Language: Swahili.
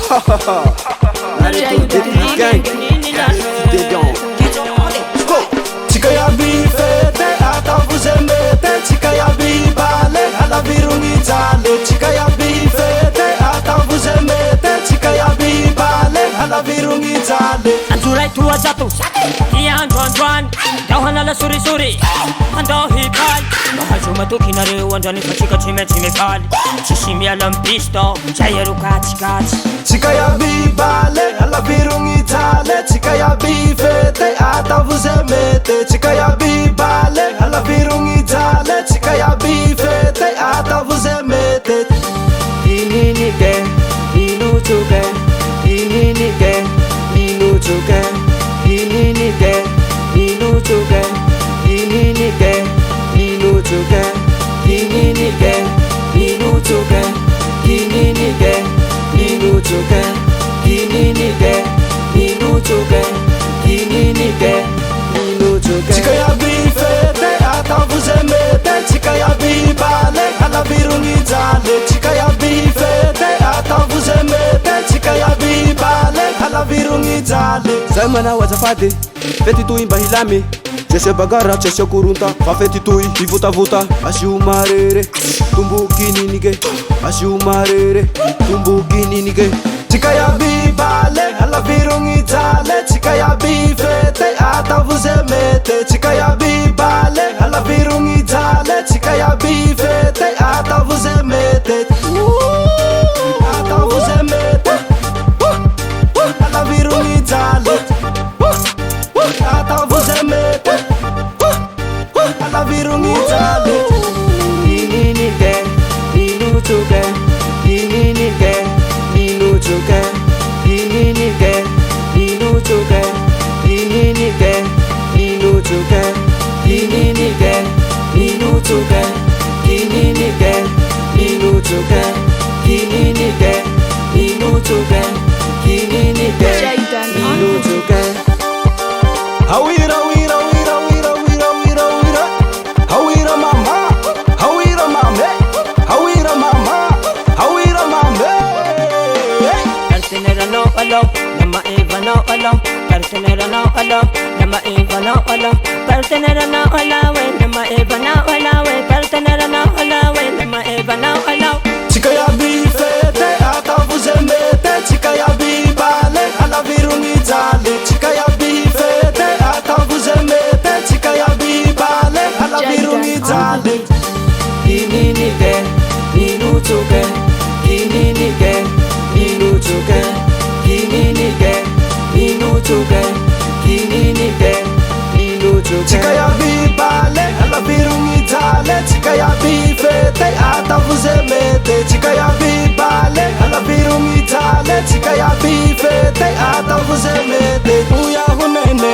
Arrêtez de gang. Chikayabi fete, ata vous aimez, chikayabi bale, ala virungi jale. Chikayabi fete, ata vous aimez, chikayabi bale, ala virungi jale. Anjurai tua jatuh, ian juan, jauhan ala suri, ando hikal. Mahal cuma tu kinare wanjani kachika chime kal. Chishimi alam pisto, jaya ruka chikat. Chikayabi bale, ala virungi jale. Chikayabi fete, ata vous aimez. Chikayabi bale, ala virungi jale. Chikayabi fete, ata vous aimez. Ini ni ke, inu chuke. Ini ni ke, inu chuke. Ini ni ke, inu chuke. Ini ni ke, inu chuke. Ini ni ke, inu chuke. Ini ni ke, inu chuke. Ini ni ke, inu chuke. Ini ni ke, inu chuke. Chikayabi fete, ata vous aimez. Chikayabi bale, ala virungi jale. Chikayabi fete, ata vous aimez. Chikayabi bale, ala virungi jale. Zamana wazafade, feti tu imba hilami. Cheshe bagara, cheshe kurunta, fa feti tu ivuta, ashumarere, tumbukini nige, ashumarere, tumbukini nige. Chikayabi bale, ala virungi jale. Chikayabi fete, ata vous aimez. Chikayabi bale, ala virungi jale. Chikayabi fete, ata vous aimez. Ata vous aimez. Ala virungi jale. Ata vous aimez. Ala virungi jale. Ini ni ke, inu chuke. Ini ni ke, inu chuke. Ini ni ke, inu chuke. Ini ni ke, inu chuke. Ini ni ke, inu chuke. Ini ni ke, inu chuke. Ini ni ke, inu chuke. Ini ni ke, inu chuke. Hawira, wira, wira, wira, wira, wira, wira. Hawira mama, hawira mame, hawira mama, hawira mame. Kartinera no alo, nama eva no alo. Kartinera no alo, nama eva no alo. Kartinera no alo, nama eva no alo. Kartinera no alo, nama eva no alo. Chikayabi fete, ata vous aimez. Chikayabi bale, ala virungi jale. Chikayabi fete, ata vous aimez. Chikayabi bale, ala virungi jale. Ini ni ke, inu chuke. Ini ni ke, inu chuke. Ini ni ke, inu chuke. Ini ni ke, inu chuke. Chikayabi bale, ala virungi jale. Chikayabi fete, ata vous aimez. Chikayabi bale, ala virungi jale. Chikayabi fete, ata vous aimez. Uya hunene,